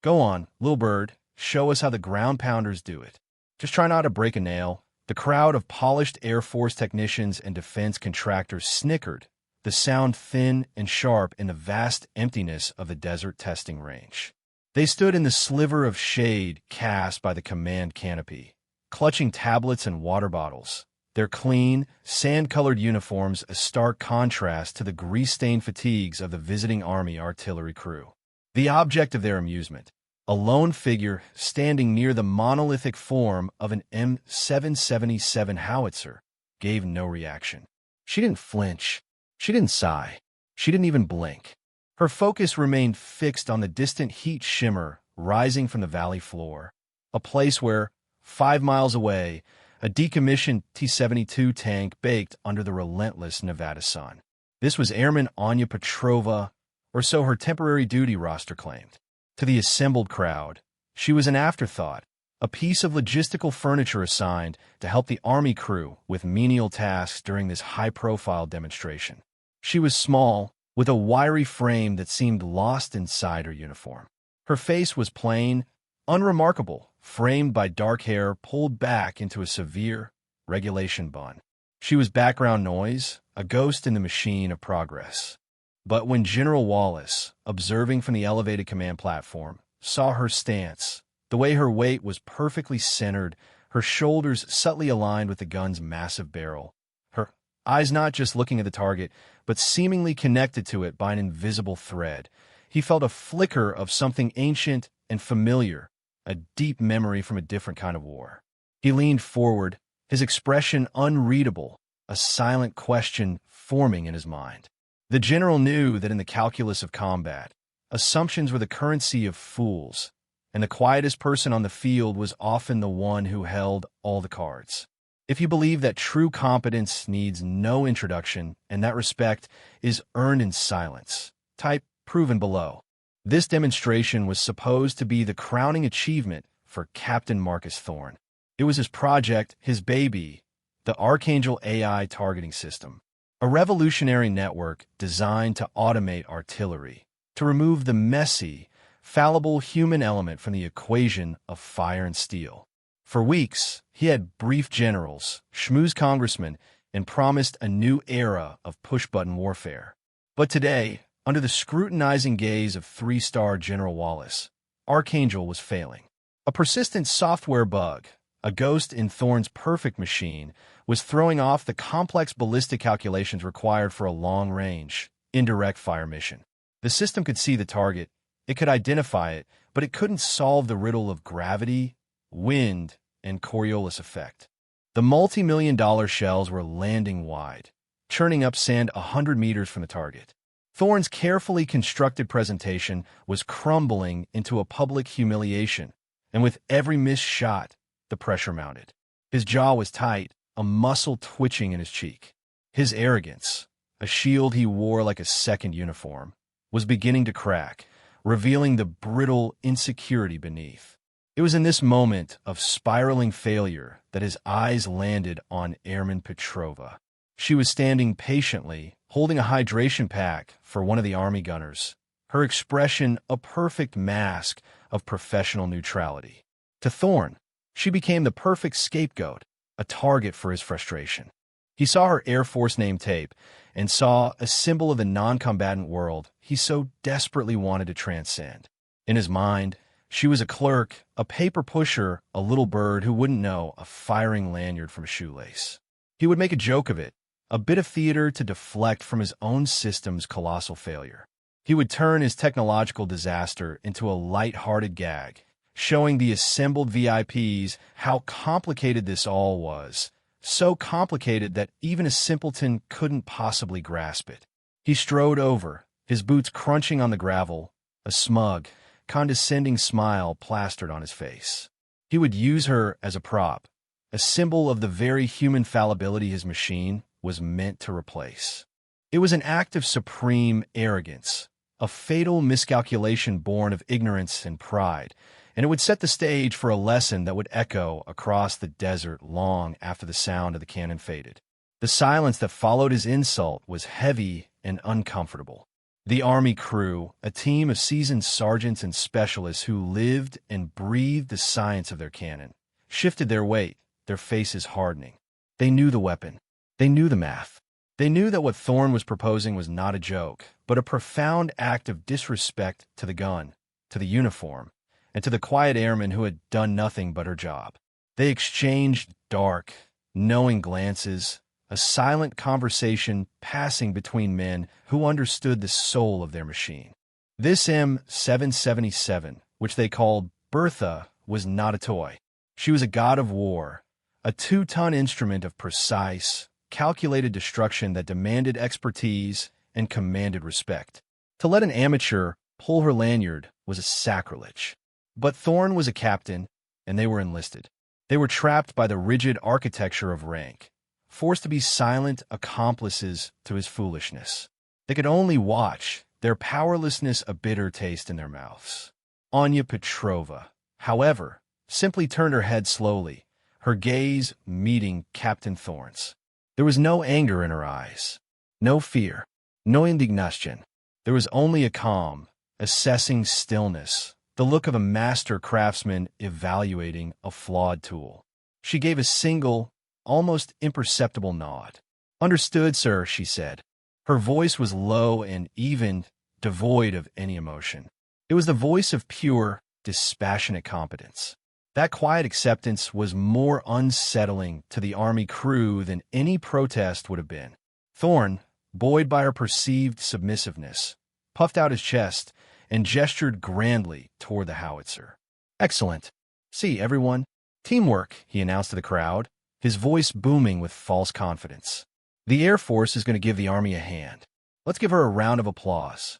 Go on, little bird, show us how the ground pounders do it. Just try not to break a nail. The crowd of polished Air Force technicians and defense contractors snickered, the sound thin and sharp in the vast emptiness of the desert testing range. They stood in the sliver of shade cast by the command canopy, clutching tablets and water bottles, their clean, sand-colored uniforms a stark contrast to the grease-stained fatigues of the visiting Army artillery crew. The object of their amusement, a lone figure standing near the monolithic form of an M777 Howitzer, gave no reaction. She didn't flinch. She didn't sigh. She didn't even blink. Her focus remained fixed on the distant heat shimmer rising from the valley floor, a place where, 5 miles away, a decommissioned T-72 tank baked under the relentless Nevada sun. This was Airman Anya Petrova, or so her temporary duty roster claimed. To the assembled crowd, she was an afterthought, a piece of logistical furniture assigned to help the Army crew with menial tasks during this high-profile demonstration. She was small, with a wiry frame that seemed lost inside her uniform. Her face was plain, unremarkable, framed by dark hair pulled back into a severe regulation bun. She was background noise, a ghost in the machine of progress. But when General Wallace, observing from the elevated command platform, saw her stance, the way her weight was perfectly centered, her shoulders subtly aligned with the gun's massive barrel, her eyes not just looking at the target, but seemingly connected to it by an invisible thread, he felt a flicker of something ancient and familiar, a deep memory from a different kind of war. He leaned forward, his expression unreadable, a silent question forming in his mind. The general knew that in the calculus of combat, assumptions were the currency of fools, and the quietest person on the field was often the one who held all the cards. If you believe that true competence needs no introduction and that respect is earned in silence, type proven below. This demonstration was supposed to be the crowning achievement for Captain Marcus Thorne. It was his project, his baby, the Archangel AI targeting system. A revolutionary network designed to automate artillery, to remove the messy, fallible human element from the equation of fire and steel. For weeks, he had briefed generals, schmoozed congressmen, and promised a new era of push-button warfare. But today, under the scrutinizing gaze of 3-star General Wallace, Archangel was failing. A persistent software bug, a ghost in Thorne's perfect machine, was throwing off the complex ballistic calculations required for a long-range, indirect fire mission. The system could see the target, it could identify it, but it couldn't solve the riddle of gravity, wind, and Coriolis effect. The multi-million-dollar shells were landing wide, churning up sand 100 meters from the target. Thorne's carefully constructed presentation was crumbling into a public humiliation, and with every missed shot, the pressure mounted. His jaw was tight, a muscle twitching in his cheek. His arrogance, a shield he wore like a second uniform, was beginning to crack, revealing the brittle insecurity beneath. It was in this moment of spiraling failure that his eyes landed on Airman Petrova. She was standing patiently, holding a hydration pack for one of the Army gunners, her expression a perfect mask of professional neutrality. To Thorne, she became the perfect scapegoat, a target for his frustration. He saw her Air Force name tape and saw a symbol of the non-combatant world he so desperately wanted to transcend. In his mind, she was a clerk, a paper pusher, a little bird who wouldn't know a firing lanyard from a shoelace. He would make a joke of it, a bit of theater to deflect from his own system's colossal failure. He would turn his technological disaster into a light-hearted gag, showing the assembled VIPs how complicated this all was, so complicated that even a simpleton couldn't possibly grasp it. He strode over, his boots crunching on the gravel, a smug, condescending smile plastered on his face. He would use her as a prop, a symbol of the very human fallibility his machine was meant to replace. It was an act of supreme arrogance, a fatal miscalculation born of ignorance and pride, and it would set the stage for a lesson that would echo across the desert long after the sound of the cannon faded. The silence that followed his insult was heavy and uncomfortable. The Army crew, a team of seasoned sergeants and specialists who lived and breathed the science of their cannon, shifted their weight, their faces hardening. They knew the weapon. They knew the math. They knew that what Thorne was proposing was not a joke, but a profound act of disrespect to the gun, to the uniform, and to the quiet airman who had done nothing but her job. They exchanged dark, knowing glances, a silent conversation passing between men who understood the soul of their machine. This M777, which they called Bertha, was not a toy. She was a god of war, a 2-ton instrument of precise, calculated destruction that demanded expertise and commanded respect. To let an amateur pull her lanyard was a sacrilege. But Thorne was a captain, and they were enlisted. They were trapped by the rigid architecture of rank, forced to be silent accomplices to his foolishness. They could only watch, their powerlessness a bitter taste in their mouths. Anya Petrova, however, simply turned her head slowly, her gaze meeting Captain Thorne's. There was no anger in her eyes, no fear, no indignation. There was only a calm, assessing stillness, the look of a master craftsman evaluating a flawed tool. She gave a single, almost imperceptible nod. "Understood, sir," she said. Her voice was low and even, devoid of any emotion. It was the voice of pure, dispassionate competence. That quiet acceptance was more unsettling to the Army crew than any protest would have been. Thorne, buoyed by her perceived submissiveness, puffed out his chest and gestured grandly toward the howitzer. "Excellent. See, everyone. Teamwork," he announced to the crowd, his voice booming with false confidence. "The Air Force is going to give the Army a hand. Let's give her a round of applause."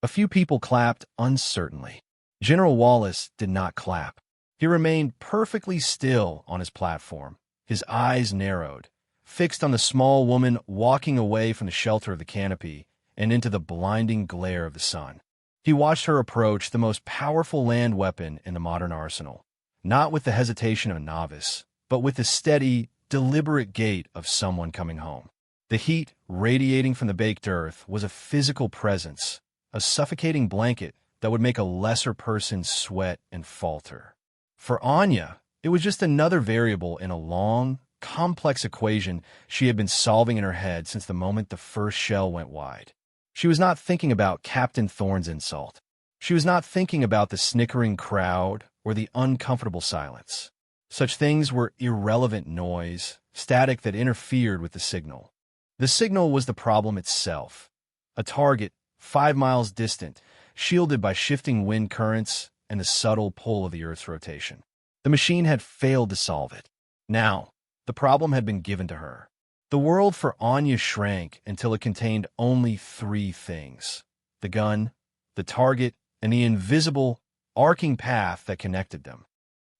A few people clapped uncertainly. General Wallace did not clap. He remained perfectly still on his platform, his eyes narrowed, fixed on the small woman walking away from the shelter of the canopy and into the blinding glare of the sun. He watched her approach the most powerful land weapon in the modern arsenal, not with the hesitation of a novice, but with the steady, deliberate gait of someone coming home. The heat radiating from the baked earth was a physical presence, a suffocating blanket that would make a lesser person sweat and falter. For Anya, it was just another variable in a long, complex equation she had been solving in her head since the moment the first shell went wide. She was not thinking about Captain Thorne's insult. She was not thinking about the snickering crowd or the uncomfortable silence. Such things were irrelevant noise, static that interfered with the signal. The signal was the problem itself, a target 5 miles distant, shielded by shifting wind currents and the subtle pull of the Earth's rotation. The machine had failed to solve it. Now, the problem had been given to her. The world for Anya shrank until it contained only 3 things: the gun, the target, and the invisible, arcing path that connected them.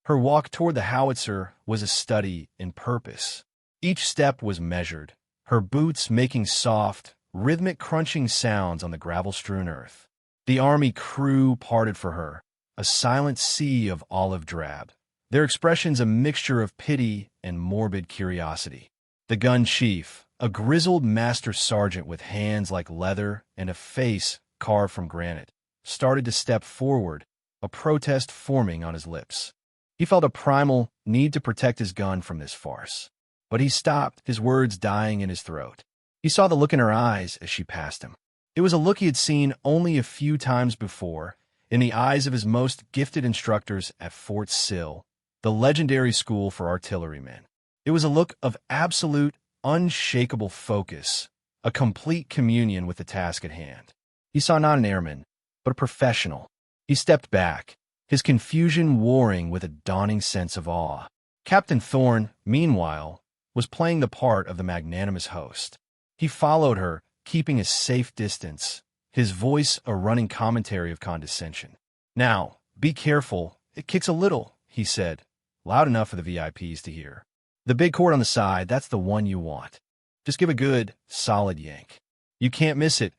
Her walk toward the howitzer was a study in purpose. Each step was measured, her boots making soft, rhythmic crunching sounds on the gravel-strewn earth. The Army crew parted for her, a silent sea of olive drab, their expressions a mixture of pity and morbid curiosity. The gun chief, a grizzled master sergeant with hands like leather and a face carved from granite, started to step forward, a protest forming on his lips. He felt a primal need to protect his gun from this farce. But he stopped, his words dying in his throat. He saw the look in her eyes as she passed him. It was a look he had seen only a few times before, in the eyes of his most gifted instructors at Fort Sill, the legendary school for artillerymen. It was a look of absolute, unshakable focus, a complete communion with the task at hand. He saw not an airman, but a professional. He stepped back, his confusion warring with a dawning sense of awe. Captain Thorne, meanwhile, was playing the part of the magnanimous host. He followed her, keeping a safe distance, his voice a running commentary of condescension. "Now, be careful, it kicks a little," he said, loud enough for the VIPs to hear. "The big cord on the side, that's the one you want. Just give a good, solid yank. You can't miss it."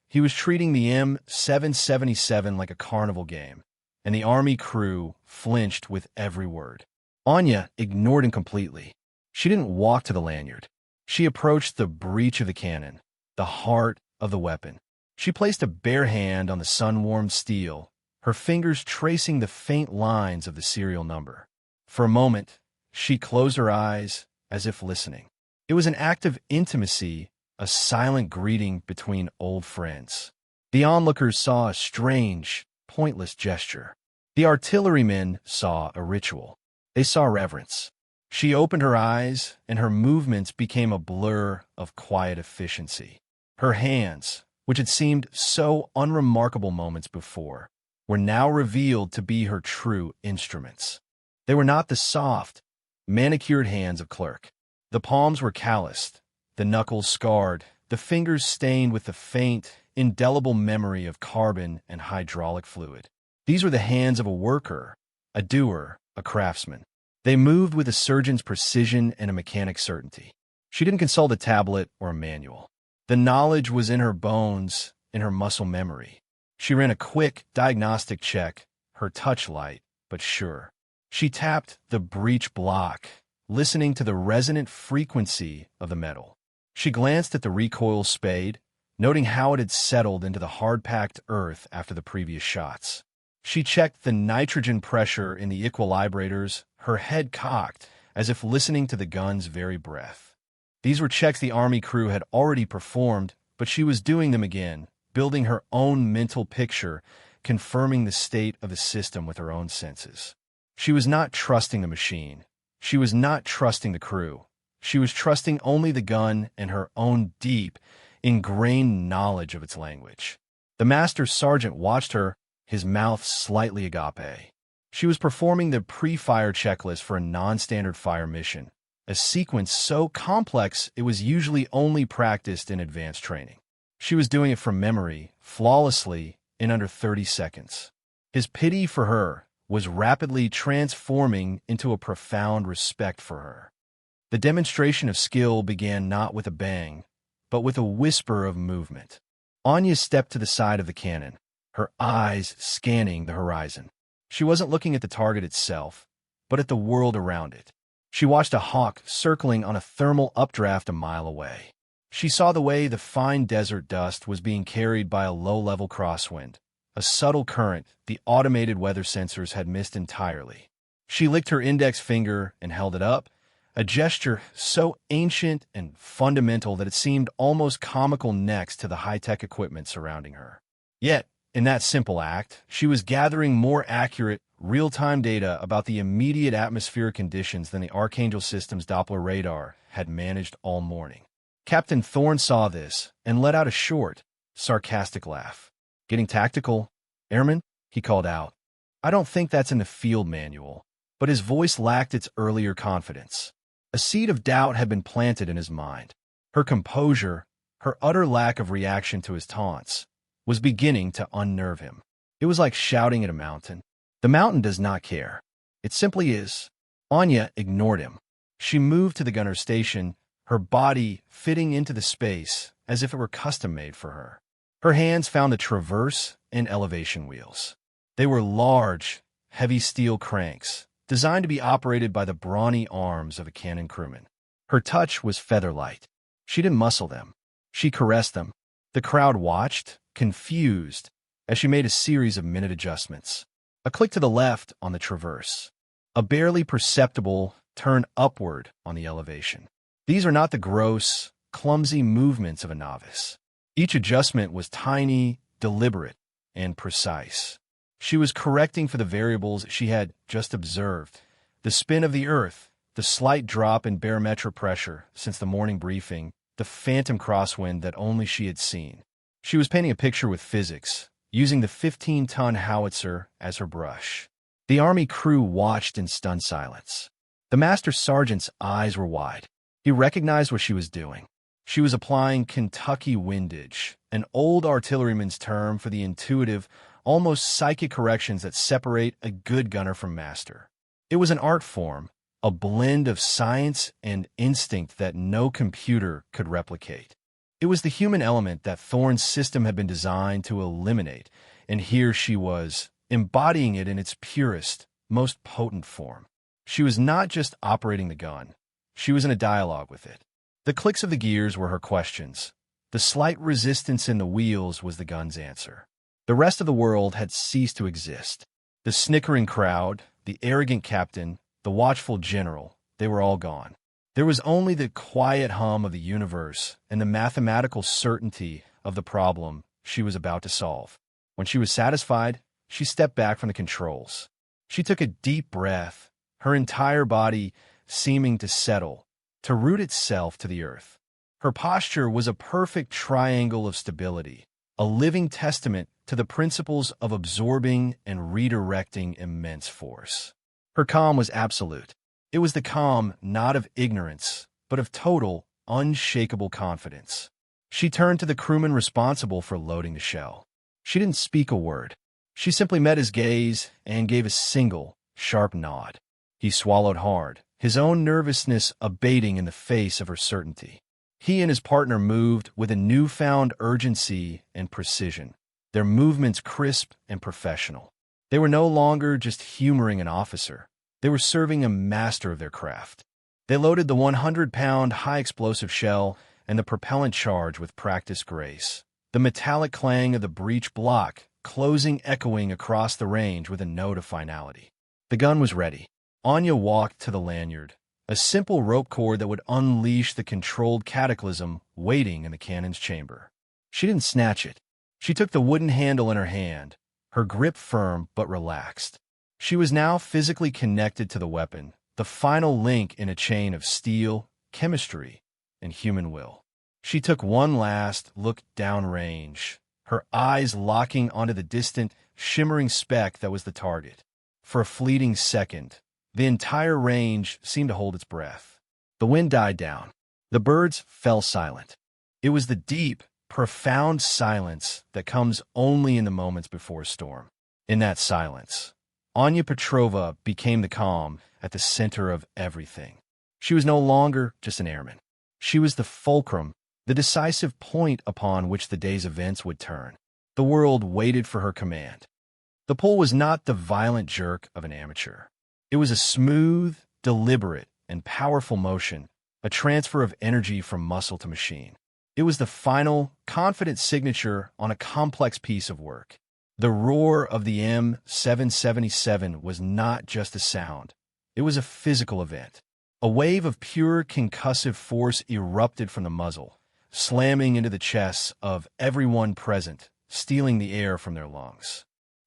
He was treating the M777 like a carnival game, and the Army crew flinched with every word. Anya ignored him completely. She didn't walk to the lanyard. She approached the breech of the cannon, the heart of the weapon. She placed a bare hand on the sun-warmed steel, her fingers tracing the faint lines of the serial number. For a moment, she closed her eyes, as if listening. It was an act of intimacy, a silent greeting between old friends. The onlookers saw a strange, pointless gesture. The artillerymen saw a ritual. They saw reverence. She opened her eyes, and her movements became a blur of quiet efficiency. Her hands, which had seemed so unremarkable moments before, were now revealed to be her true instruments. They were not the soft, manicured hands of Clerk. The palms were calloused, the knuckles scarred, the fingers stained with the faint, indelible memory of carbon and hydraulic fluid. These were the hands of a worker, a doer, a craftsman. They moved with a surgeon's precision and a mechanic's certainty. She didn't consult a tablet or a manual. The knowledge was in her bones, in her muscle memory. She ran a quick diagnostic check, her touch light, but sure. She tapped the breech block, listening to the resonant frequency of the metal. She glanced at the recoil spade, noting how it had settled into the hard-packed earth after the previous shots. She checked the nitrogen pressure in the equilibrators, her head cocked, as if listening to the gun's very breath. These were checks the Army crew had already performed, but she was doing them again, building her own mental picture, confirming the state of the system with her own senses. She was not trusting the machine. She was not trusting the crew. She was trusting only the gun and her own deep, ingrained knowledge of its language. The master sergeant watched her, his mouth slightly agape. She was performing the pre-fire checklist for a non-standard fire mission, a sequence so complex it was usually only practiced in advanced training. She was doing it from memory, flawlessly, in under 30 seconds. His pity for her was rapidly transforming into a profound respect for her. The demonstration of skill began not with a bang, but with a whisper of movement. Anya stepped to the side of the cannon, her eyes scanning the horizon. She wasn't looking at the target itself, but at the world around it. She watched a hawk circling on a thermal updraft a mile away. She saw the way the fine desert dust was being carried by a low-level crosswind, a subtle current the automated weather sensors had missed entirely. She licked her index finger and held it up, a gesture so ancient and fundamental that it seemed almost comical next to the high-tech equipment surrounding her. Yet, in that simple act, she was gathering more accurate, real-time data about the immediate atmospheric conditions than the Archangel system's Doppler radar had managed all morning. Captain Thorne saw this and let out a short, sarcastic laugh. "Getting tactical, Airman?" he called out. "I don't think that's in the field manual," but his voice lacked its earlier confidence. A seed of doubt had been planted in his mind. Her composure, her utter lack of reaction to his taunts, was beginning to unnerve him. It was like shouting at a mountain. The mountain does not care. It simply is. Anya ignored him. She moved to the gunner's station, her body fitting into the space as if it were custom-made for her. Her hands found the traverse and elevation wheels. They were large, heavy steel cranks, designed to be operated by the brawny arms of a cannon crewman. Her touch was feather-light. She didn't muscle them. She caressed them. The crowd watched, confused, as she made a series of minute adjustments. A click to the left on the traverse. A barely perceptible turn upward on the elevation. These are not the gross, clumsy movements of a novice. Each adjustment was tiny, deliberate, and precise. She was correcting for the variables she had just observed. The spin of the Earth, the slight drop in barometric pressure since the morning briefing, the phantom crosswind that only she had seen. She was painting a picture with physics, using the 15-ton Howitzer as her brush. The Army crew watched in stunned silence. The master sergeant's eyes were wide. He recognized what she was doing. She was applying Kentucky windage, an old artilleryman's term for the intuitive, almost psychic corrections that separate a good gunner from master. It was an art form, a blend of science and instinct that no computer could replicate. It was the human element that Thorne's system had been designed to eliminate, and here she was, embodying it in its purest, most potent form. She was not just operating the gun. She was in a dialogue with it. The clicks of the gears were her questions, The slight resistance in the wheels was the gun's answer. The rest of the world had ceased to exist. The snickering crowd, the arrogant captain, the watchful general, they were all gone. There was only the quiet hum of the universe and the mathematical certainty of the problem she was about to solve. When she was satisfied, she stepped back from the controls. She took a deep breath, her entire body seeming to settle, to root itself to the earth. Her posture was a perfect triangle of stability, a living testament to the principles of absorbing and redirecting immense force. Her calm was absolute. It was the calm not of ignorance, but of total, unshakable confidence. She turned to the crewman responsible for loading the shell. She didn't speak a word. She simply met his gaze and gave a single, sharp nod. He swallowed hard, his own nervousness abating in the face of her certainty. He and his partner moved with a newfound urgency and precision, their movements crisp and professional. They were no longer just humoring an officer. They were serving a master of their craft. They loaded the 100-pound high-explosive shell and the propellant charge with practiced grace. The metallic clang of the breech block closing echoing across the range with a note of finality. The gun was ready. Anya walked to the lanyard, a simple rope cord that would unleash the controlled cataclysm waiting in the cannon's chamber. She didn't snatch it. She took the wooden handle in her hand, her grip firm but relaxed. She was now physically connected to the weapon, the final link in a chain of steel, chemistry, and human will. She took one last look downrange, her eyes locking onto the distant, shimmering speck that was the target. For a fleeting second, the entire range seemed to hold its breath. The wind died down. The birds fell silent. It was the deep, profound silence that comes only in the moments before a storm. In that silence, Anya Petrova became the calm at the center of everything. She was no longer just an airman. She was the fulcrum, the decisive point upon which the day's events would turn. The world waited for her command. The pull was not the violent jerk of an amateur. It was a smooth, deliberate, and powerful motion, a transfer of energy from muscle to machine. It was the final, confident signature on a complex piece of work. The roar of the M777 was not just a sound. It was a physical event. A wave of pure concussive force erupted from the muzzle, slamming into the chests of everyone present, stealing the air from their lungs.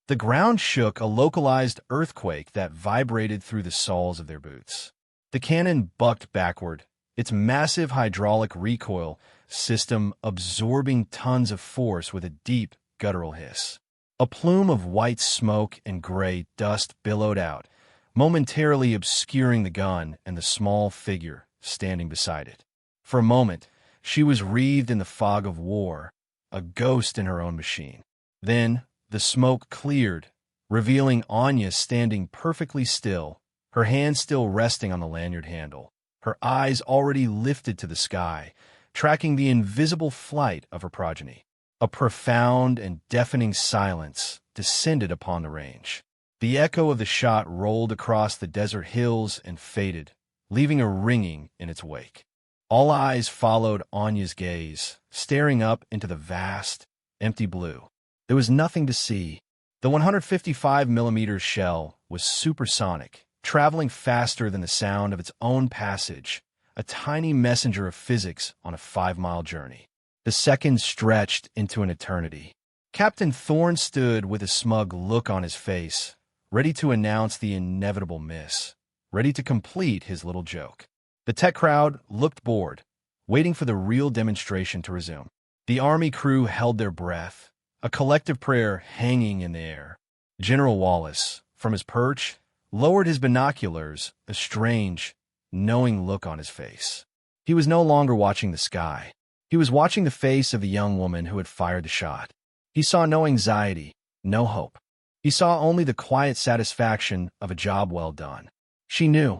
The ground shook, a localized earthquake that vibrated through the soles of their boots. The cannon bucked backward, its massive hydraulic recoil system absorbing tons of force with a deep, guttural hiss. A plume of white smoke and gray dust billowed out, momentarily obscuring the gun and the small figure standing beside it. For a moment, she was wreathed in the fog of war, a ghost in her own machine. Then, the smoke cleared, revealing Anya standing perfectly still, her hand still resting on the lanyard handle, her eyes already lifted to the sky, tracking the invisible flight of her progeny. A profound and deafening silence descended upon the range. The echo of the shot rolled across the desert hills and faded, leaving a ringing in its wake. All eyes followed Anya's gaze, staring up into the vast, empty blue. There was nothing to see. The 155mm shell was supersonic, traveling faster than the sound of its own passage, a tiny messenger of physics on a 5-mile journey. The seconds stretched into an eternity. Captain Thorne stood with a smug look on his face, ready to announce the inevitable miss, ready to complete his little joke. The tech crowd looked bored, waiting for the real demonstration to resume. The Army crew held their breath, a collective prayer hanging in the air. General Wallace, from his perch, lowered his binoculars, a strange, knowing look on his face. He was no longer watching the sky. He was watching the face of the young woman who had fired the shot. He saw no anxiety, no hope. He saw only the quiet satisfaction of a job well done. She knew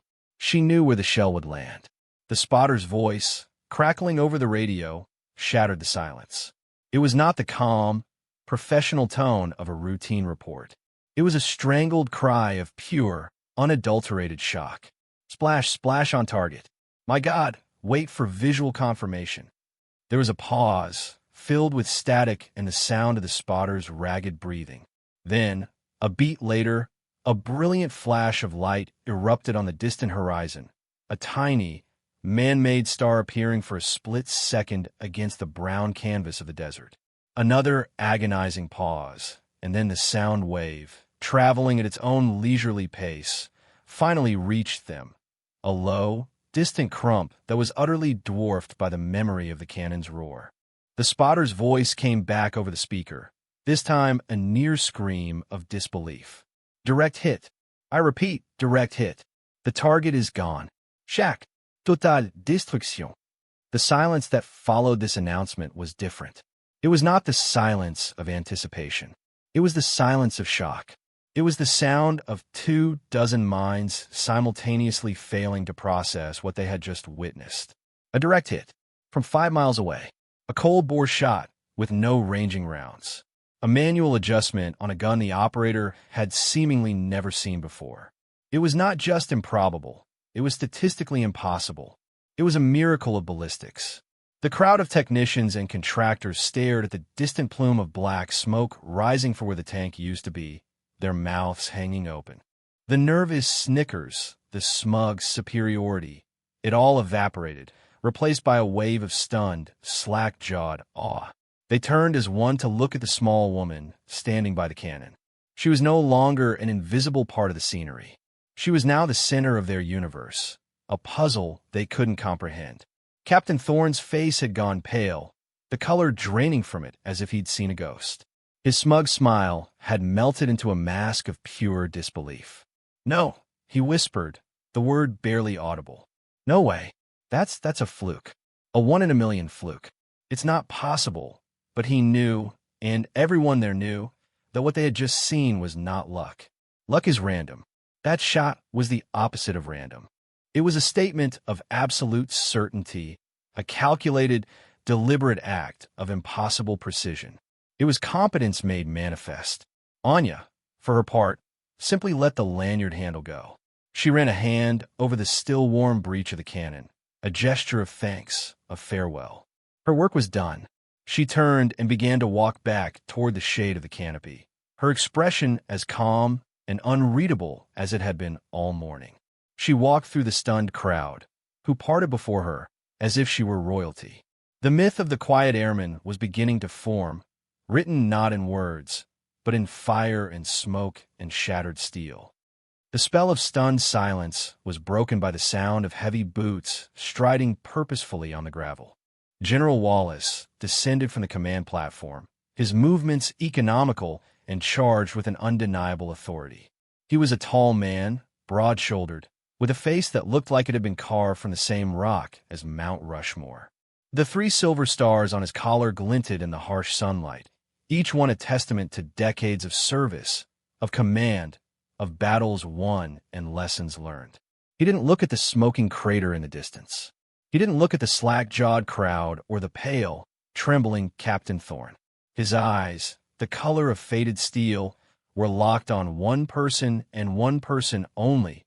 where the shell would land. The spotter's voice, crackling over the radio, shattered the silence. It was not the calm, professional tone of a routine report. It was a strangled cry of pure, unadulterated shock. Splash, splash on target. My God, wait for visual confirmation. There was a pause, filled with static and the sound of the spotter's ragged breathing. Then, a beat later, a brilliant flash of light erupted on the distant horizon, a tiny, man-made star appearing for a split second against the brown canvas of the desert. Another agonizing pause, and then the sound wave, traveling at its own leisurely pace, finally reached them, a low, distant crump that was utterly dwarfed by the memory of the cannon's roar. The spotter's voice came back over the speaker, this time a near scream of disbelief. Direct hit. I repeat, direct hit. The target is gone. Shack. Total destruction. The silence that followed this announcement was different. It was not the silence of anticipation. It was the silence of shock. It was the sound of 24 minds simultaneously failing to process what they had just witnessed. A direct hit. From 5 miles away. A cold-bore shot with no ranging rounds. A manual adjustment on a gun the operator had seemingly never seen before. It was not just improbable. It was statistically impossible. It was a miracle of ballistics. The crowd of technicians and contractors stared at the distant plume of black smoke rising from where the tank used to be, their mouths hanging open. The nervous snickers, the smug superiority, it all evaporated, replaced by a wave of stunned, slack-jawed awe. They turned as one to look at the small woman standing by the cannon. She was no longer an invisible part of the scenery. She was now the center of their universe, a puzzle they couldn't comprehend. Captain Thorne's face had gone pale, the color draining from it as if he'd seen a ghost. His smug smile had melted into a mask of pure disbelief. "No," he whispered, the word barely audible. "No way. That's a fluke. A 1 in a million fluke. It's not possible." But he knew, and everyone there knew, that what they had just seen was not luck. Luck is random. That shot was the opposite of random. It was a statement of absolute certainty, a calculated, deliberate act of impossible precision. It was competence made manifest. Anya, for her part, simply let the lanyard handle go. She ran a hand over the still warm breech of the cannon, a gesture of thanks, of farewell. Her work was done. She turned and began to walk back toward the shade of the canopy, her expression as calm and unreadable as it had been all morning. She walked through the stunned crowd, who parted before her as if she were royalty. The myth of the quiet airman was beginning to form, written not in words, but in fire and smoke and shattered steel. The spell of stunned silence was broken by the sound of heavy boots striding purposefully on the gravel. General Wallace descended from the command platform, his movements economical and charged with an undeniable authority. He was a tall man, broad-shouldered, with a face that looked like it had been carved from the same rock as Mount Rushmore. The 3 silver stars on his collar glinted in the harsh sunlight, each one a testament to decades of service, of command, of battles won and lessons learned. He didn't look at the smoking crater in the distance. He didn't look at the slack-jawed crowd or the pale, trembling Captain Thorne. His eyes, the color of faded steel, were locked on one person and one person only,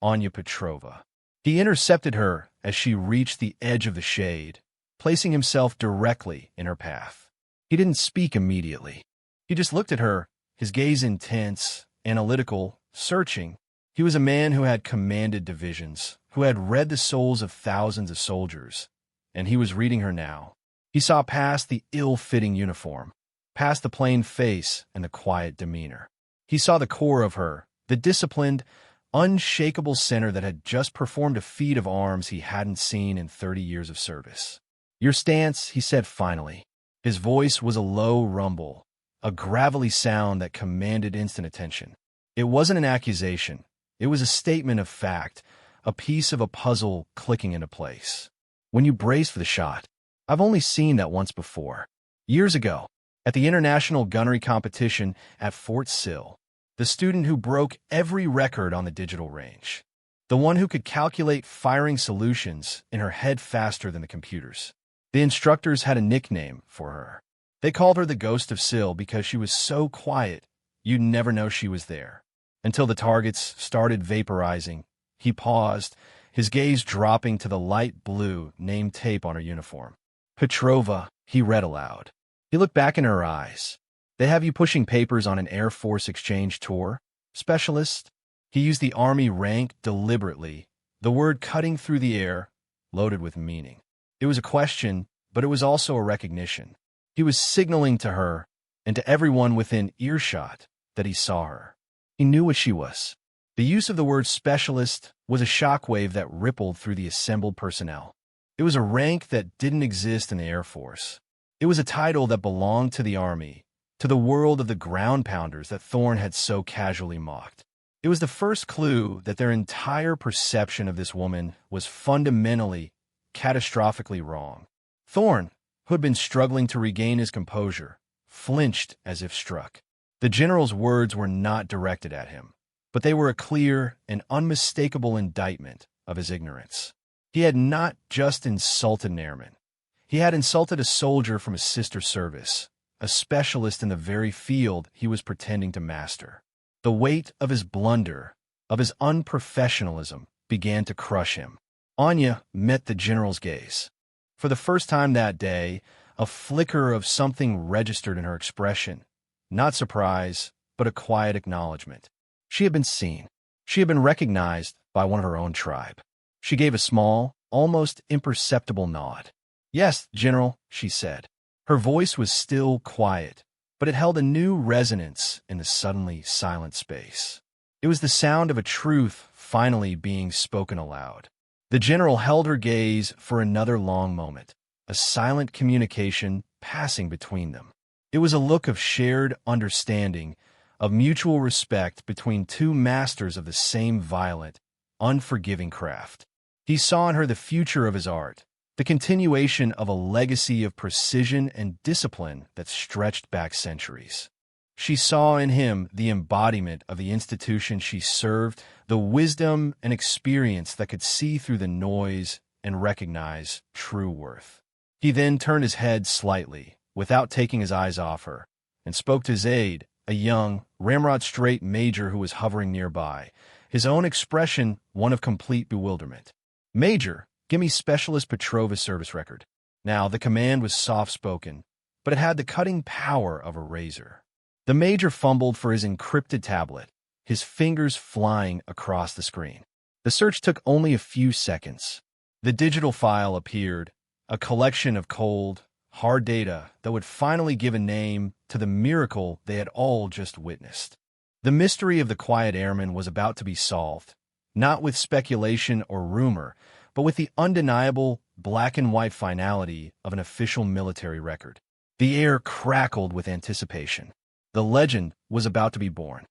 Anya Petrova. He intercepted her as she reached the edge of the shade, placing himself directly in her path. He didn't speak immediately. He just looked at her, his gaze intense, analytical, searching. He was a man who had commanded divisions, who had read the souls of thousands of soldiers, and he was reading her now. He saw past the ill-fitting uniform, past the plain face and the quiet demeanor. He saw the core of her, the disciplined, unshakable center that had just performed a feat of arms he hadn't seen in 30 years of service. "Your stance," he said finally. His voice was a low rumble, a gravelly sound that commanded instant attention. It wasn't an accusation. It was a statement of fact, a piece of a puzzle clicking into place. "When you brace for the shot, I've only seen that once before. Years ago, at the International Gunnery Competition at Fort Sill, the student who broke every record on the digital range. The one who could calculate firing solutions in her head faster than the computers. The instructors had a nickname for her. They called her the Ghost of Sill because she was so quiet, you'd never know she was there. Until the targets started vaporizing, he paused, his gaze dropping to the light blue name tape on her uniform. Petrova, he read aloud. He looked back in her eyes. They have you pushing papers on an Air Force exchange tour? Specialist? He used the Army rank deliberately, the word cutting through the air, loaded with meaning. It was a question, but it was also a recognition. He was signaling to her, and to everyone within earshot, that he saw her. He knew what she was. The use of the word specialist was a shockwave that rippled through the assembled personnel. It was a rank that didn't exist in the Air Force. It was a title that belonged to the Army, to the world of the ground pounders that Thorne had so casually mocked. It was the first clue that their entire perception of this woman was fundamentally, catastrophically wrong. Thorne, who had been struggling to regain his composure, flinched as if struck. The general's words were not directed at him, but they were a clear and unmistakable indictment of his ignorance. He had not just insulted an airman. He had insulted a soldier from his sister service, a specialist in the very field he was pretending to master. The weight of his blunder, of his unprofessionalism, began to crush him. Anya met the general's gaze. For the first time that day, a flicker of something registered in her expression. Not surprise, but a quiet acknowledgement. She had been seen. She had been recognized by one of her own tribe. She gave a small, almost imperceptible nod. "Yes, General," she said. Her voice was still quiet, but it held a new resonance in the suddenly silent space. It was the sound of a truth finally being spoken aloud. The general held her gaze for another long moment, a silent communication passing between them. It was a look of shared understanding, of mutual respect between two masters of the same violent, unforgiving craft. He saw in her the future of his art, the continuation of a legacy of precision and discipline that stretched back centuries. She saw in him the embodiment of the institution she served, the wisdom and experience that could see through the noise and recognize true worth. He then turned his head slightly, without taking his eyes off her, and spoke to his aide, a young, ramrod-straight major who was hovering nearby, his own expression one of complete bewilderment. "Major, give me Specialist Petrova's service record." Now, the command was soft-spoken, but it had the cutting power of a razor. The major fumbled for his encrypted tablet, his fingers flying across the screen. The search took only a few seconds. The digital file appeared, a collection of cold, hard data that would finally give a name to the miracle they had all just witnessed. The mystery of the quiet airman was about to be solved, not with speculation or rumor, but with the undeniable black-and-white finality of an official military record. The air crackled with anticipation. The legend was about to be born.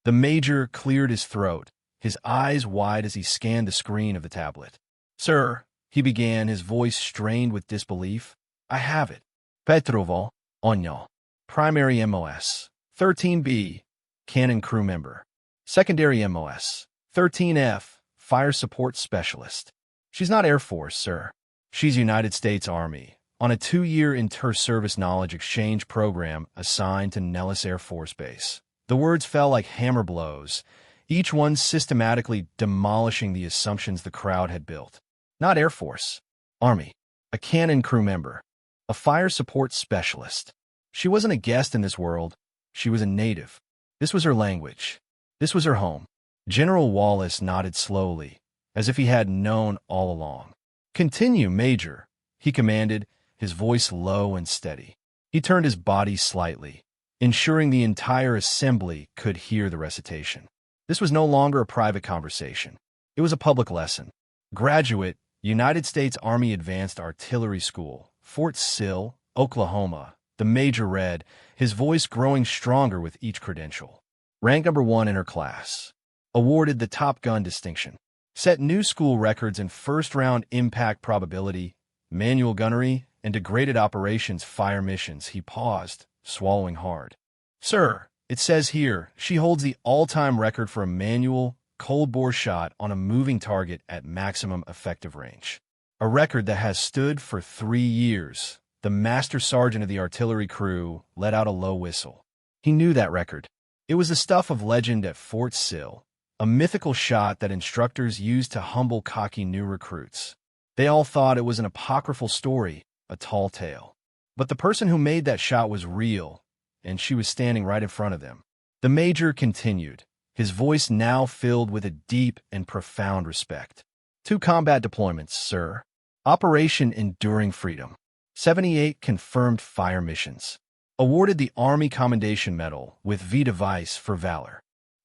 The major cleared his throat, his eyes wide as he scanned the screen of the tablet. "Sir," he began, his voice strained with disbelief, "I have it. Petrovo, Onyal. Primary MOS. 13B, Cannon Crew Member. Secondary MOS. 13F, Fire Support Specialist. She's not Air Force, sir. She's United States Army, on a 2-year inter-service knowledge exchange program assigned to Nellis Air Force Base." The words fell like hammer blows, each one systematically demolishing the assumptions the crowd had built. Not Air Force. Army. A Cannon Crew Member. A Fire Support Specialist. She wasn't a guest in this world. She was a native. This was her language. This was her home. General Wallace nodded slowly, as if he had known all along. "Continue, Major," he commanded, his voice low and steady. He turned his body slightly, ensuring the entire assembly could hear the recitation. This was no longer a private conversation. It was a public lesson. "Graduate, United States Army Advanced Artillery School, Fort Sill, Oklahoma," the major read, his voice growing stronger with each credential. "Rank number 1 in her class. Awarded the Top Gun distinction. Set new school records in first-round impact probability, manual gunnery, and degraded operations fire missions." He paused, swallowing hard. "Sir, it says here she holds the all-time record for a manual, cold-bore shot on a moving target at maximum effective range. A record that has stood for 3 years." The master sergeant of the artillery crew let out a low whistle. He knew that record. It was the stuff of legend at Fort Sill, a mythical shot that instructors used to humble cocky new recruits. They all thought it was an apocryphal story, a tall tale. But the person who made that shot was real, and she was standing right in front of them. The Major continued, his voice now filled with a deep and profound respect. 2 combat deployments, sir. Operation Enduring Freedom. 78 confirmed fire missions. Awarded the Army Commendation Medal with V device for valor.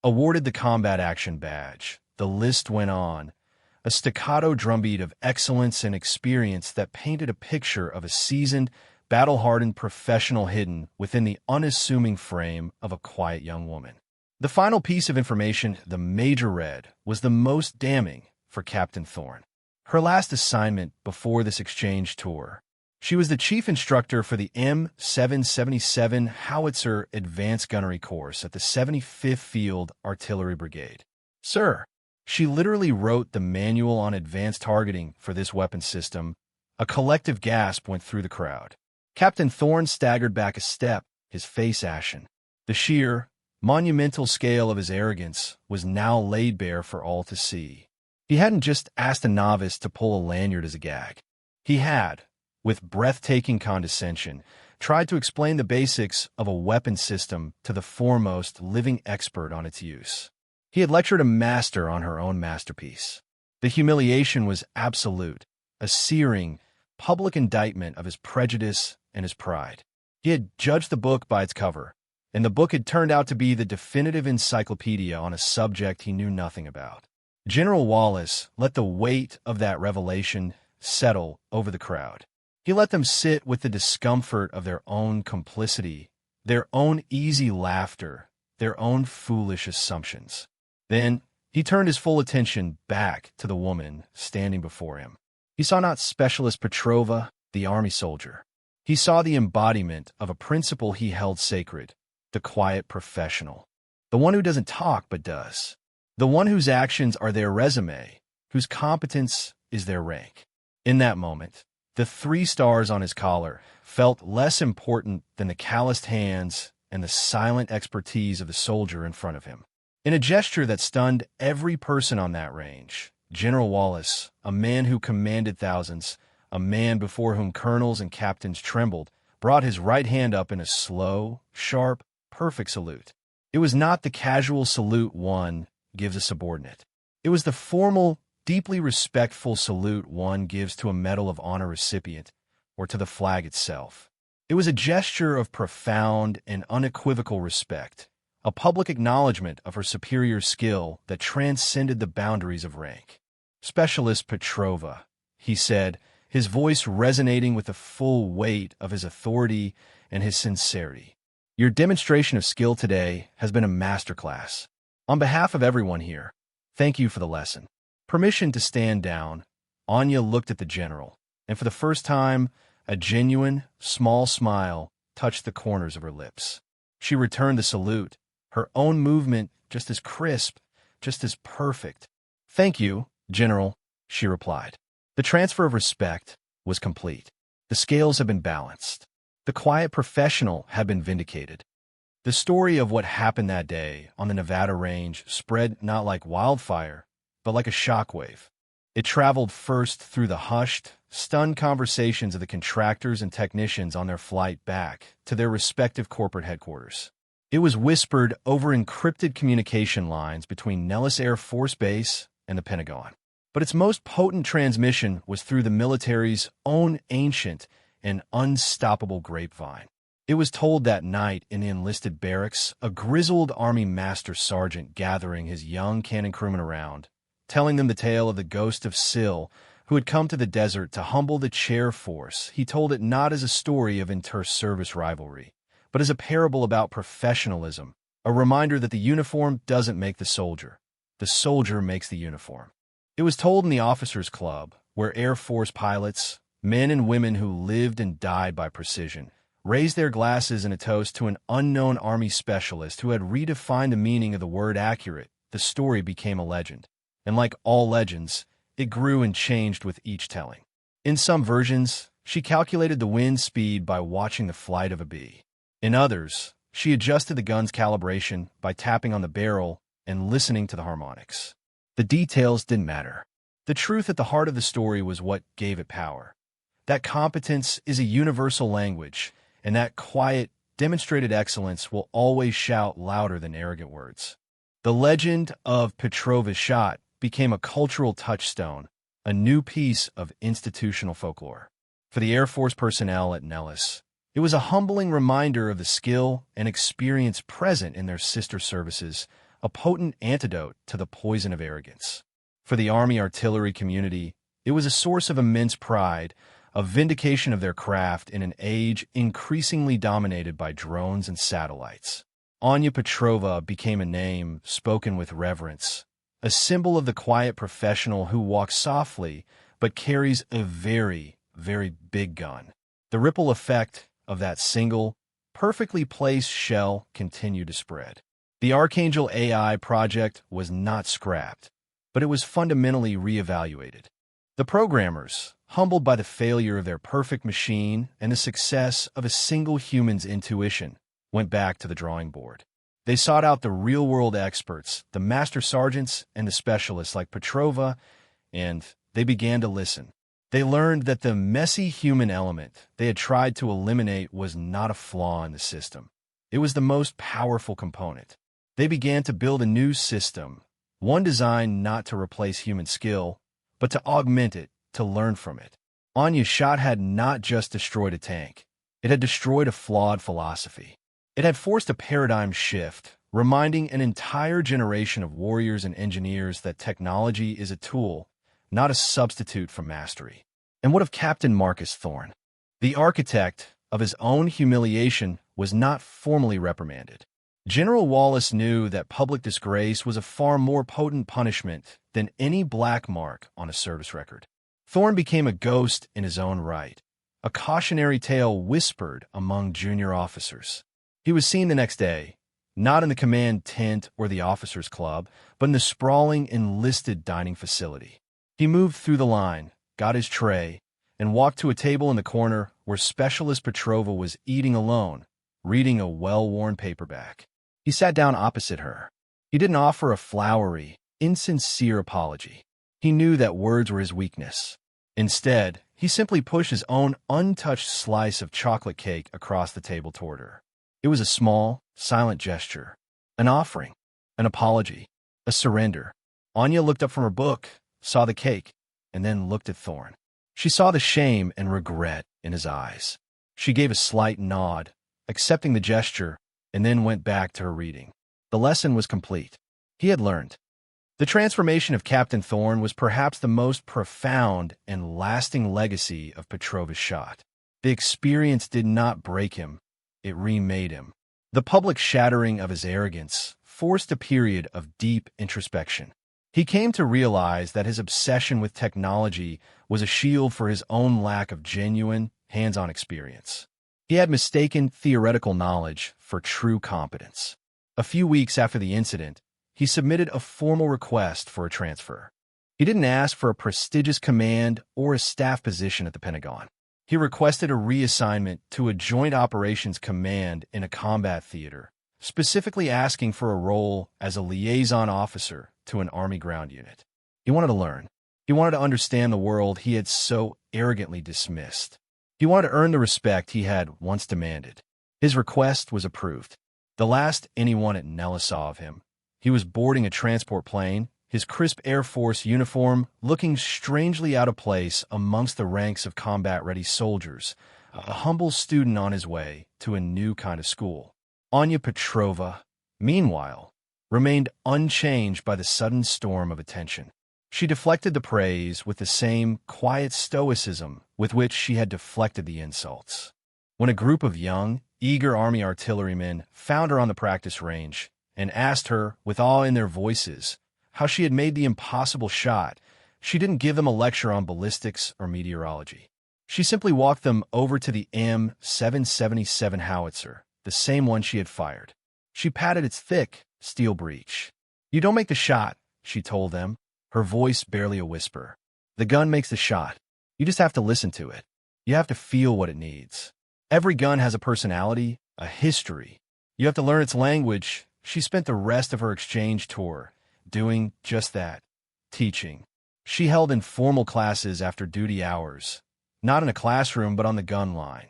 Awarded the Combat Action Badge. The list went on. A staccato drumbeat of excellence and experience that painted a picture of a seasoned, battle-hardened professional hidden within the unassuming frame of a quiet young woman. The final piece of information the Major read was the most damning for Captain Thorne. Her last assignment before this exchange tour. She was the chief instructor for the M777 Howitzer Advanced Gunnery Course at the 75th Field Artillery Brigade. Sir, she literally wrote the manual on advanced targeting for this weapon system. A collective gasp went through the crowd. Captain Thorne staggered back a step, his face ashen. The sheer, monumental scale of his arrogance was now laid bare for all to see. He hadn't just asked a novice to pull a lanyard as a gag. He had, with breathtaking condescension, tried to explain the basics of a weapon system to the foremost living expert on its use. He had lectured a master on her own masterpiece. The humiliation was absolute, a searing, public indictment of his prejudice and his pride. He had judged the book by its cover, and the book had turned out to be the definitive encyclopedia on a subject he knew nothing about. General Wallace let the weight of that revelation settle over the crowd. He let them sit with the discomfort of their own complicity, their own easy laughter, their own foolish assumptions. Then he turned his full attention back to the woman standing before him. He saw not Specialist Petrova, the army soldier. He saw the embodiment of a principle he held sacred, the quiet professional, the one who doesn't talk but does, the one whose actions are their resume, whose competence is their rank. In that moment, the 3 stars on his collar felt less important than the calloused hands and the silent expertise of the soldier in front of him. In a gesture that stunned every person on that range, General Wallace, a man who commanded thousands, a man before whom colonels and captains trembled, brought his right hand up in a slow, sharp, perfect salute. It was not the casual salute one gives a subordinate. It was the formal, deeply respectful salute one gives to a Medal of Honor recipient or to the flag itself. It was a gesture of profound and unequivocal respect, a public acknowledgement of her superior skill that transcended the boundaries of rank. Specialist Petrova, he said, his voice resonating with the full weight of his authority and his sincerity. Your demonstration of skill today has been a masterclass. On behalf of everyone here, thank you for the lesson. Permission to stand down. Anya looked at the general, and for the first time, a genuine, small smile touched the corners of her lips. She returned the salute, her own movement just as crisp, just as perfect. Thank you, General, she replied. The transfer of respect was complete. The scales had been balanced. The quiet professional had been vindicated. The story of what happened that day on the Nevada range spread not like wildfire, but like a shockwave. It traveled first through the hushed, stunned conversations of the contractors and technicians on their flight back to their respective corporate headquarters. It was whispered over encrypted communication lines between Nellis Air Force Base and the Pentagon. But its most potent transmission was through the military's own ancient and unstoppable grapevine. It was told that night in the enlisted barracks, a grizzled Army Master Sergeant gathering his young cannon crewmen around, telling them the tale of the ghost of Syl, who had come to the desert to humble the chair force. He told it not as a story of inter-service rivalry, but as a parable about professionalism, a reminder that the uniform doesn't make the soldier makes the uniform. It was told in the officers' club, where Air Force pilots, men and women who lived and died by precision, raised their glasses in a toast to an unknown Army specialist who had redefined the meaning of the word accurate. The story became a legend. And like all legends, it grew and changed with each telling. In some versions, she calculated the wind speed by watching the flight of a bee. In others, she adjusted the gun's calibration by tapping on the barrel and listening to the harmonics. The details didn't matter. The truth at the heart of the story was what gave it power. That competence is a universal language, and that quiet, demonstrated excellence will always shout louder than arrogant words. The legend of Petrova's shot became a cultural touchstone, a new piece of institutional folklore. For the Air Force personnel at Nellis, it was a humbling reminder of the skill and experience present in their sister services, a potent antidote to the poison of arrogance. For the Army artillery community, it was a source of immense pride, a vindication of their craft in an age increasingly dominated by drones and satellites. Anya Petrova became a name spoken with reverence, a symbol of the quiet professional who walks softly but carries a very, very big gun. The ripple effect of that single, perfectly placed shell continued to spread. The Archangel AI project was not scrapped, but it was fundamentally reevaluated. The programmers, humbled by the failure of their perfect machine and the success of a single human's intuition, went back to the drawing board. They sought out the real-world experts, the master sergeants and the specialists like Petrova, and they began to listen. They learned that the messy human element they had tried to eliminate was not a flaw in the system. It was the most powerful component. They began to build a new system, one designed not to replace human skill, but to augment it, to learn from it. Anya's shot had not just destroyed a tank. It had destroyed a flawed philosophy. It had forced a paradigm shift, reminding an entire generation of warriors and engineers that technology is a tool, not a substitute for mastery. And what of Captain Marcus Thorne? The architect of his own humiliation was not formally reprimanded. General Wallace knew that public disgrace was a far more potent punishment than any black mark on a service record. Thorne became a ghost in his own right, a cautionary tale whispered among junior officers. He was seen the next day, not in the command tent or the officers' club, but in the sprawling enlisted dining facility. He moved through the line, got his tray, and walked to a table in the corner where Specialist Petrova was eating alone, reading a well-worn paperback. He sat down opposite her. He didn't offer a flowery, insincere apology. He knew that words were his weakness. Instead, he simply pushed his own untouched slice of chocolate cake across the table toward her. It was a small, silent gesture, an offering, an apology, a surrender. Anya looked up from her book, saw the cake, and then looked at Thorne. She saw the shame and regret in his eyes. She gave a slight nod, accepting the gesture, and then went back to her reading. The lesson was complete. He had learned. The transformation of Captain Thorne was perhaps the most profound and lasting legacy of Petrova's shot. The experience did not break him. It remade him. The public shattering of his arrogance forced a period of deep introspection. He came to realize that his obsession with technology was a shield for his own lack of genuine, hands-on experience. He had mistaken theoretical knowledge for true competence. A few weeks after the incident, he submitted a formal request for a transfer. He didn't ask for a prestigious command or a staff position at the Pentagon. He requested a reassignment to a Joint Operations Command in a combat theater, specifically asking for a role as a liaison officer to an Army ground unit. He wanted to learn. He wanted to understand the world he had so arrogantly dismissed. He wanted to earn the respect he had once demanded. His request was approved. The last anyone at Nellis saw of him, he was boarding a transport plane, his crisp Air Force uniform looking strangely out of place amongst the ranks of combat-ready soldiers, a humble student on his way to a new kind of school. Anya Petrova, meanwhile, remained unchanged by the sudden storm of attention. She deflected the praise with the same quiet stoicism with which she had deflected the insults. When a group of young, eager Army artillerymen found her on the practice range and asked her, with awe in their voices, how she had made the impossible shot, she didn't give them a lecture on ballistics or meteorology. She simply walked them over to the M777 Howitzer, the same one she had fired. She patted its thick steel breech. "You don't make the shot," she told them, her voice barely a whisper. "The gun makes the shot. You just have to listen to it. You have to feel what it needs. Every gun has a personality, a history. You have to learn its language." She spent the rest of her exchange tour doing just that, teaching. She held informal classes after duty hours, not in a classroom but on the gun line.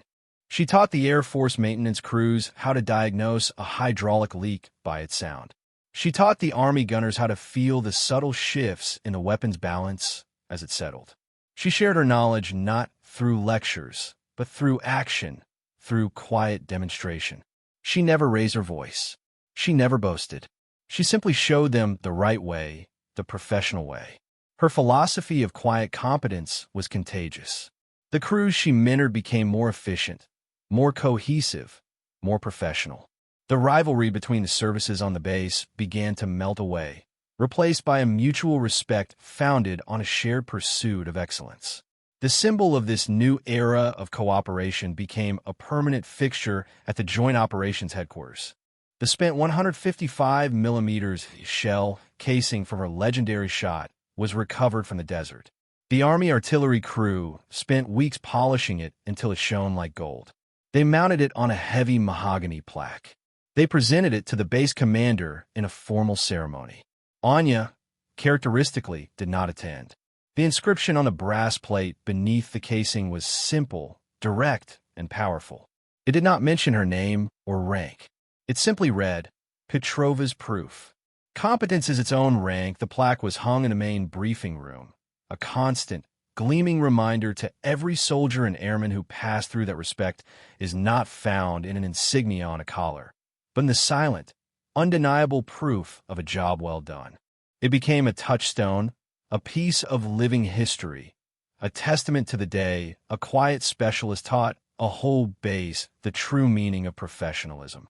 She taught the Air Force maintenance crews how to diagnose a hydraulic leak by its sound. She taught the Army gunners how to feel the subtle shifts in the weapon's balance as it settled. She shared her knowledge not through lectures, but through action, through quiet demonstration. She never raised her voice. She never boasted. She simply showed them the right way, the professional way. Her philosophy of quiet competence was contagious. The crews she mentored became more efficient, more cohesive, more professional. The rivalry between the services on the base began to melt away, replaced by a mutual respect founded on a shared pursuit of excellence. The symbol of this new era of cooperation became a permanent fixture at the Joint Operations Headquarters. The spent 155mm shell casing from her legendary shot was recovered from the desert. The Army artillery crew spent weeks polishing it until it shone like gold. They mounted it on a heavy mahogany plaque. They presented it to the base commander in a formal ceremony. Anya, characteristically, did not attend. The inscription on the brass plate beneath the casing was simple, direct, and powerful. It did not mention her name or rank. It simply read, Petrova's Proof. Competence is its own rank. The plaque was hung in the main briefing room, a constant, gleaming reminder to every soldier and airman who passed through that respect is not found in an insignia on a collar, but in the silent, undeniable proof of a job well done. It became a touchstone, a piece of living history, a testament to the day a quiet specialist taught a whole base the true meaning of professionalism.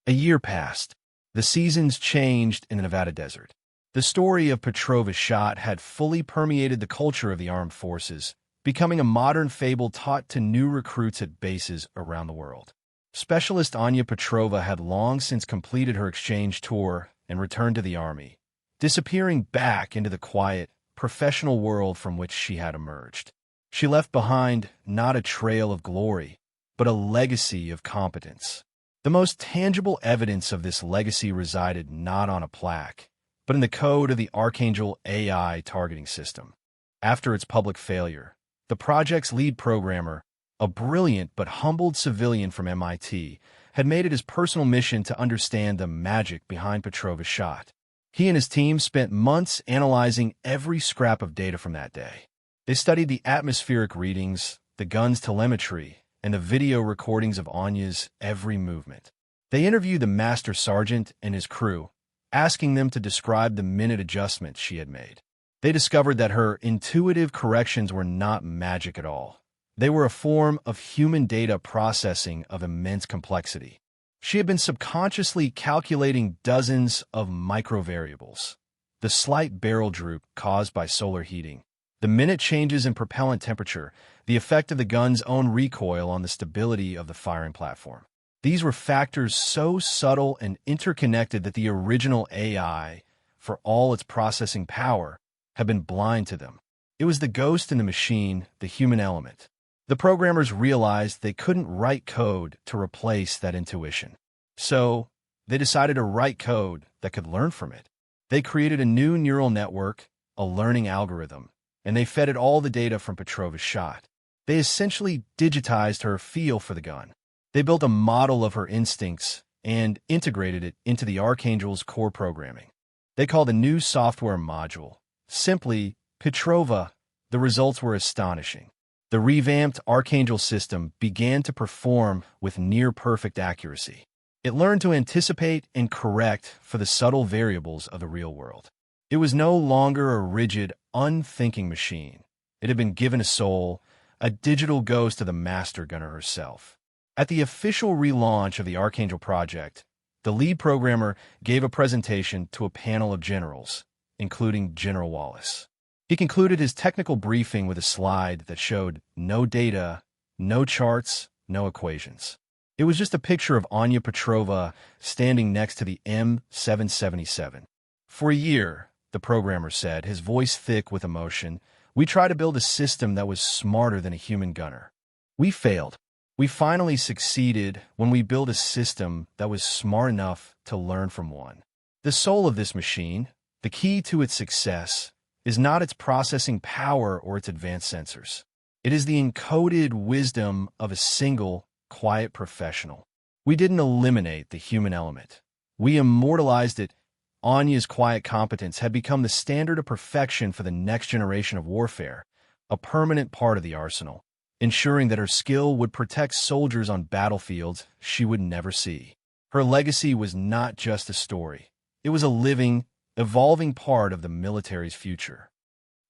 A year passed. The seasons changed in the Nevada desert. The story of Petrova's shot had fully permeated the culture of the armed forces, becoming a modern fable taught to new recruits at bases around the world. Specialist Anya Petrova had long since completed her exchange tour and returned to the Army, disappearing back into the quiet, professional world from which she had emerged. She left behind not a trail of glory, but a legacy of competence. The most tangible evidence of this legacy resided not on a plaque, but in the code of the Archangel AI targeting system. After its public failure, the project's lead programmer, a brilliant but humbled civilian from MIT, had made it his personal mission to understand the magic behind Petrova's shot. He and his team spent months analyzing every scrap of data from that day. They studied the atmospheric readings, the gun's telemetry, and the video recordings of Anya's every movement. They interviewed the master sergeant and his crew, asking them to describe the minute adjustments she had made. They discovered that her intuitive corrections were not magic at all. They were a form of human data processing of immense complexity. She had been subconsciously calculating dozens of microvariables: the slight barrel droop caused by solar heating, the minute changes in propellant temperature, the effect of the gun's own recoil on the stability of the firing platform. These were factors so subtle and interconnected that the original AI, for all its processing power, had been blind to them. It was the ghost in the machine, the human element. The programmers realized they couldn't write code to replace that intuition. So, they decided to write code that could learn from it. They created a new neural network, a learning algorithm, and they fed it all the data from Petrova's shot. They essentially digitized her feel for the gun. They built a model of her instincts and integrated it into the Archangel's core programming. They called the new software module simply Petrova. The results were astonishing. The revamped Archangel system began to perform with near-perfect accuracy. It learned to anticipate and correct for the subtle variables of the real world. It was no longer a rigid, unthinking machine. It had been given a soul, a digital ghost of the master gunner herself. At the official relaunch of the Archangel project, the lead programmer gave a presentation to a panel of generals, including General Wallace. He concluded his technical briefing with a slide that showed no data, no charts, no equations. It was just a picture of Anya Petrova standing next to the M777. For a year, the programmer said, his voice thick with emotion, we tried to build a system that was smarter than a human gunner. We failed. We finally succeeded when we built a system that was smart enough to learn from one. The soul of this machine, the key to its success, is not its processing power or its advanced sensors. It is the encoded wisdom of a single, quiet professional. We didn't eliminate the human element. We immortalized it. Anya's quiet competence had become the standard of perfection for the next generation of warfare, a permanent part of the arsenal, ensuring that her skill would protect soldiers on battlefields she would never see. Her legacy was not just a story. It was a living, evolving part of the military's future.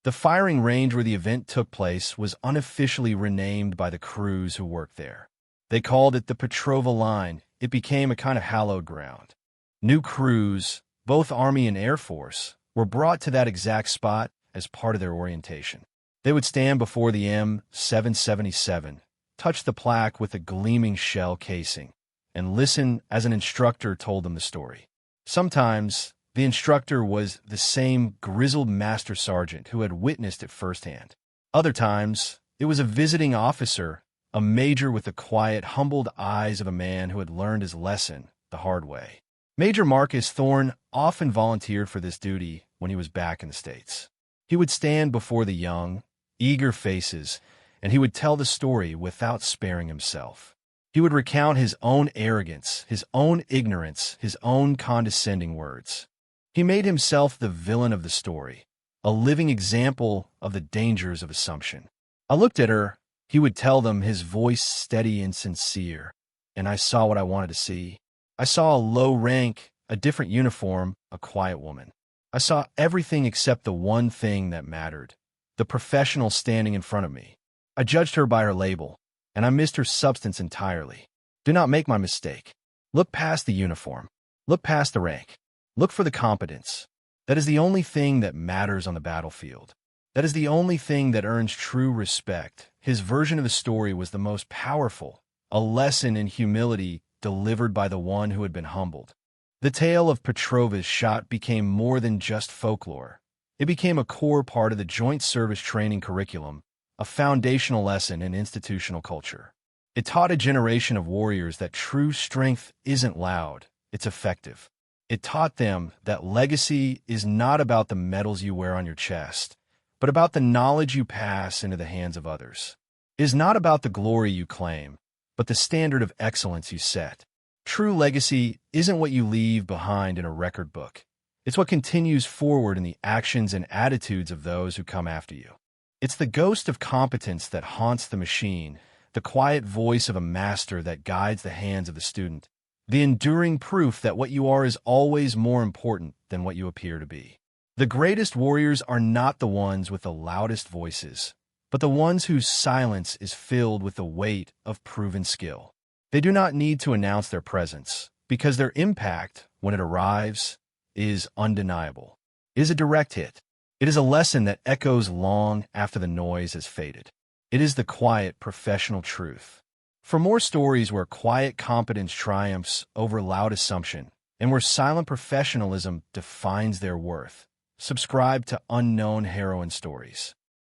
The firing range where the event took place was unofficially renamed by the crews who worked there. They called it the Petrova Line. It became a kind of hallowed ground. New crews, both Army and Air Force, were brought to that exact spot as part of their orientation. They would stand before the M777, touch the plaque with a gleaming shell casing, and listen as an instructor told them the story. Sometimes, the instructor was the same grizzled master sergeant who had witnessed it firsthand. Other times, it was a visiting officer, a major with the quiet, humbled eyes of a man who had learned his lesson the hard way. Major Marcus Thorne often volunteered for this duty when he was back in the States. He would stand before the young, eager faces, and he would tell the story without sparing himself. He would recount his own arrogance, his own ignorance, his own condescending words. He made himself the villain of the story, a living example of the dangers of assumption. I looked at her, he would tell them, his voice steady and sincere, and I saw what I wanted to see. I saw a low rank, a different uniform, a quiet woman. I saw everything except the one thing that mattered, the professional standing in front of me. I judged her by her label, and I missed her substance entirely. Do not make my mistake. Look past the uniform. Look past the rank. Look for the competence. That is the only thing that matters on the battlefield. That is the only thing that earns true respect. His version of the story was the most powerful, a lesson in humility delivered by the one who had been humbled. The tale of Petrova's shot became more than just folklore. It became a core part of the Joint Service Training curriculum, a foundational lesson in institutional culture. It taught a generation of warriors that true strength isn't loud, it's effective. It taught them that legacy is not about the medals you wear on your chest, but about the knowledge you pass into the hands of others. It is not about the glory you claim, but the standard of excellence you set. True legacy isn't what you leave behind in a record book. It's what continues forward in the actions and attitudes of those who come after you. It's the ghost of competence that haunts the machine, the quiet voice of a master that guides the hands of the student, the enduring proof that what you are is always more important than what you appear to be. The greatest warriors are not the ones with the loudest voices, but the ones whose silence is filled with the weight of proven skill. They do not need to announce their presence, because their impact, when it arrives, is undeniable. It is a direct hit. It is a lesson that echoes long after the noise has faded. It is the quiet, professional truth. For more stories where quiet competence triumphs over loud assumption, and where silent professionalism defines their worth, subscribe to Unknown Heroine Stories.